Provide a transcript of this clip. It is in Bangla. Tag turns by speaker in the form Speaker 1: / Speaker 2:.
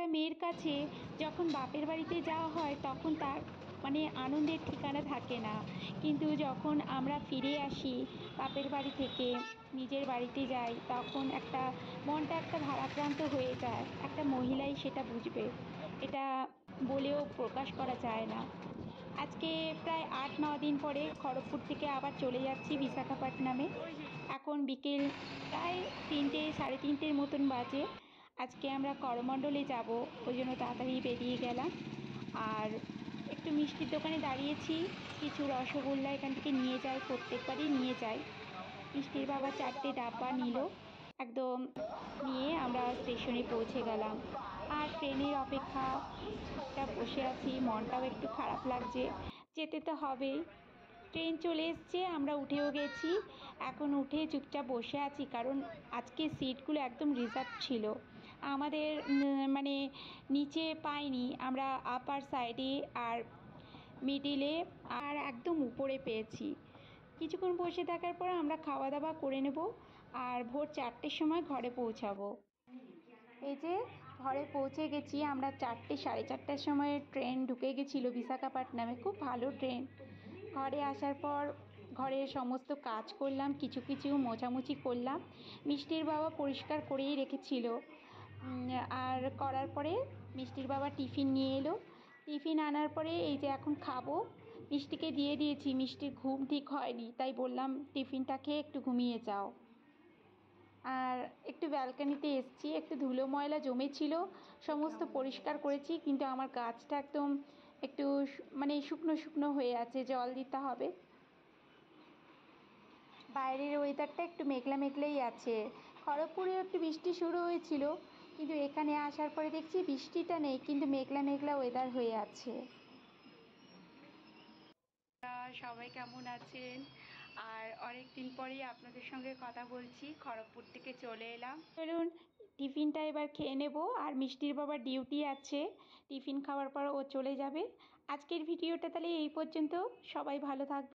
Speaker 1: একটা মেয়ের কাছে যখন বাপের বাড়িতে যাওয়া হয় তখন তার মানে আনন্দের ঠিকানা থাকে না, কিন্তু যখন আমরা ফিরে আসি বাপের বাড়ি থেকে নিজের বাড়িতে যাই তখন মনটা একটা ভারাক্রান্ত হয়ে যায়। একটা মহিলাই সেটা বুঝবে, এটা বলেও প্রকাশ করা যায় না। আজকে প্রায় 8-9 দিন পরে খড়গপুর থেকে আবার চলে যাচ্ছি বিশাখাপত্তনমে। এখন বিকেল প্রায় 3টে, সাড়ে 3টের মতন বাজে। আজকে আমরা করমণ্ডলে যাব, ওই জন্য তাড়াতাড়ি বেরিয়ে গেলাম। আর একটু মিষ্টির দোকানে দাঁড়িয়েছি, কিছু রসগোল্লা এখান থেকে নিয়ে যাই, প্রত্যেকবারই নিয়ে যাই। মিষ্টির বাবা 4টে ডাব্বা নিল, একদম নিয়ে আমরা স্টেশনে পৌঁছে গেলাম। আর ট্রেনের অপেক্ষাটা বসে আছি, মনটাও একটু খারাপ লাগছে, যেতে তো হবেই। ট্রেন চলে এসছে, আমরা উঠেও গেছি। এখন উঠে চুপচাপ বসে আছি, কারণ আজকে সিটগুলো একদম রিজার্ভ ছিল। আমাদের মানে নিচে পাইনি, আমরা আপার সাইডে আর মিডিলে আর একদম উপরে পেয়েছি। কিছুক্ষণ বসে থাকার পর আমরা খাওয়া দাওয়া করে নেব, আর ভোর 4টের সময় ঘরে পৌঁছাবো। এই যে ঘরে পৌঁছে গেছি আমরা, 4টে, সাড়ে 4টার সময় ট্রেন ঢুকে গেছিলো বিশাখাপত্তনমে, খুব ভালো ট্রেন। ঘরে আসার পর ঘরের সমস্ত কাজ করলাম, কিছু কিছু মোছামুছি করলাম। মিষ্টির বাবা পরিষ্কার করেই রেখেছিল। আর করার পরে মিষ্টির বাবা টিফিন নিয়ে এলো। টিফিন আনার পরে এই যে এখন খাবো, মিষ্টিকে দিয়ে দিয়েছি। মিষ্টির ঘুম ঠিক হয়নি, তাই বললাম টিফিনটা খেয়ে একটু ঘুমিয়ে যাও। আর একটু ব্যালকনিতে এসেছি, একটু ধুলো ময়লা জমেছিল, সমস্ত পরিষ্কার করেছি, কিন্তু আমার গাছটা একদম একটু মানে শুকনো শুকনো হয়ে আছে, জল দিতে হবে। বাইরের ওয়েদারটা একটু মেঘলা মেঘলাই আছে। খড়গপুরেও একটু বৃষ্টি শুরু হয়েছিল, কিন্তু এখানে আসার পরে দেখছি বৃষ্টিটা নেই, কিন্তু মেঘলা মেঘলা ওয়েদার হয়ে আছে। সবাই কেমন আছেন? আর অনেক দিন পরেই আপনাদের সঙ্গে কথা বলছি, খড়গপুর থেকে চলে এলাম। চলুন টিফিনটা এবার খেয়ে নেব, আর মিষ্টির বাবার ডিউটি আছে, টিফিন খাওয়ার পর ও চলে যাবে। আজকের ভিডিওটা তাহলে এই পর্যন্ত, সবাই ভালো থাকবে।